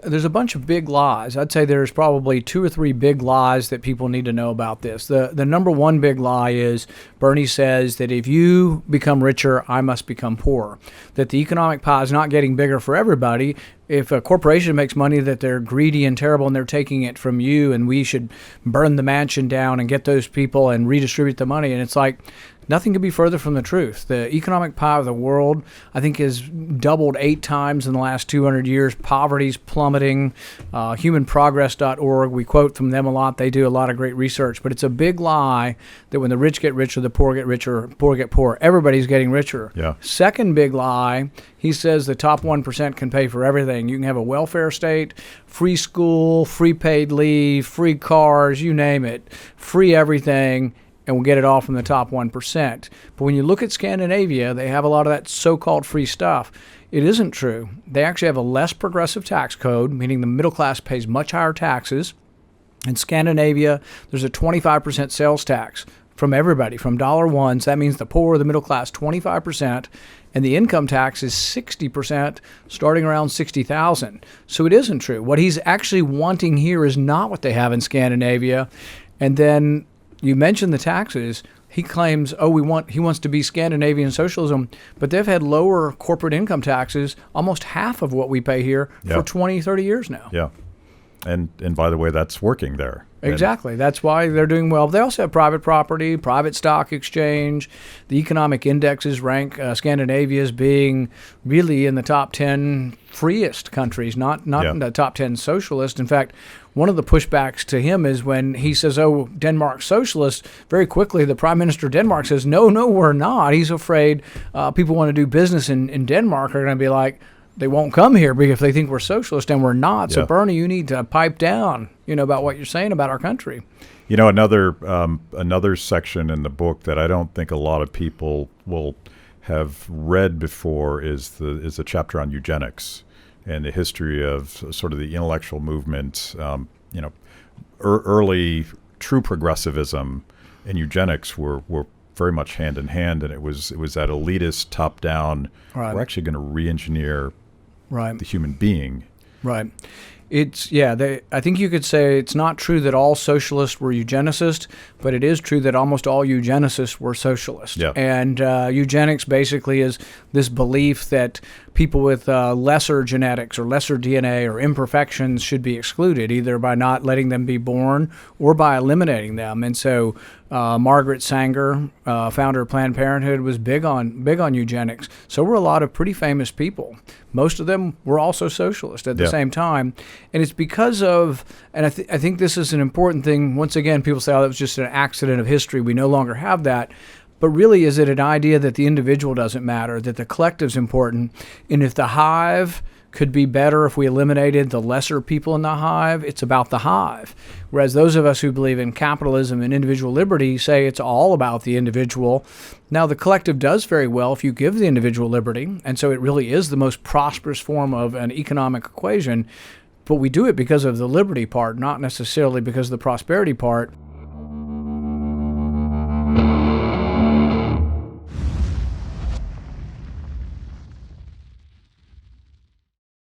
there's a bunch of big lies. I'd say there's probably 2 or 3 big lies that people need to know about this. The number one big lie is Bernie says that if you become richer, I must become poorer. That the economic pie is not getting bigger for everybody. If a corporation makes money, that they're greedy and terrible and they're taking it from you, and we should burn the mansion down and get those people and redistribute the money. And it's like, nothing could be further from the truth. The economic pie of the world, I think, has doubled 8 times in the last 200 years. Poverty's plummeting. Humanprogress.org, we quote from them a lot. They do a lot of great research. But it's a big lie that when the rich get richer, the poor get richer, poor get poorer. Everybody's getting richer. Yeah. Second big lie, he says the top 1% can pay for everything. You can have a welfare state, free school, free paid leave, free cars, you name it, free everything, and we'll get it all from the top 1%. But when you look at Scandinavia, they have a lot of that so-called free stuff. It isn't true. They actually have a less progressive tax code, meaning the middle class pays much higher taxes. In Scandinavia, there's a 25% sales tax from everybody, from $1. So that means the poor, the middle class, 25%, and the income tax is 60%, starting around $60,000. So it isn't true. What he's actually wanting here is not what they have in Scandinavia. And then you mentioned the taxes. He claims, he wants to be Scandinavian socialism, but they've had lower corporate income taxes, almost half of what we pay here, for 20, 30 years now. Yeah. And by the way, that's working there. Exactly. That's why they're doing well. They also have private property, private stock exchange. The economic indexes rank Scandinavia as being really in the top 10 freest countries, not in the top 10 socialist. In fact, one of the pushbacks to him is when he says, Denmark's socialist, very quickly the prime minister of Denmark says, no, we're not. He's afraid people want to do business in Denmark are going to be like, they won't come here because if they think we're socialist, and we're not. So, Bernie, you need to pipe down, about what you're saying about our country. Another section in the book that I don't think a lot of people will have read before is a chapter on eugenics and the history of sort of the intellectual movement. Early true progressivism and eugenics were very much hand in hand, and it was that elitist top down. Right. We're actually going to re-engineer the human being. Right. I think you could say it's not true that all socialists were eugenicists, but it is true that almost all eugenicists were socialists. Yeah. And eugenics basically is this belief that people with lesser genetics or lesser DNA or imperfections should be excluded, either by not letting them be born or by eliminating them. And so Margaret Sanger, founder of Planned Parenthood, was big on eugenics. So were a lot of pretty famous people. Most of them were also socialist at the same time. And it's because of, and I think this is an important thing. Once again, people say, that was just an accident of history. We no longer have that. But really, is it an idea that the individual doesn't matter, that the collective's important? And if the hive could be better if we eliminated the lesser people in the hive, it's about the hive. Whereas those of us who believe in capitalism and individual liberty say it's all about the individual. Now, the collective does very well if you give the individual liberty, and so it really is the most prosperous form of an economic equation. But we do it because of the liberty part, not necessarily because of the prosperity part.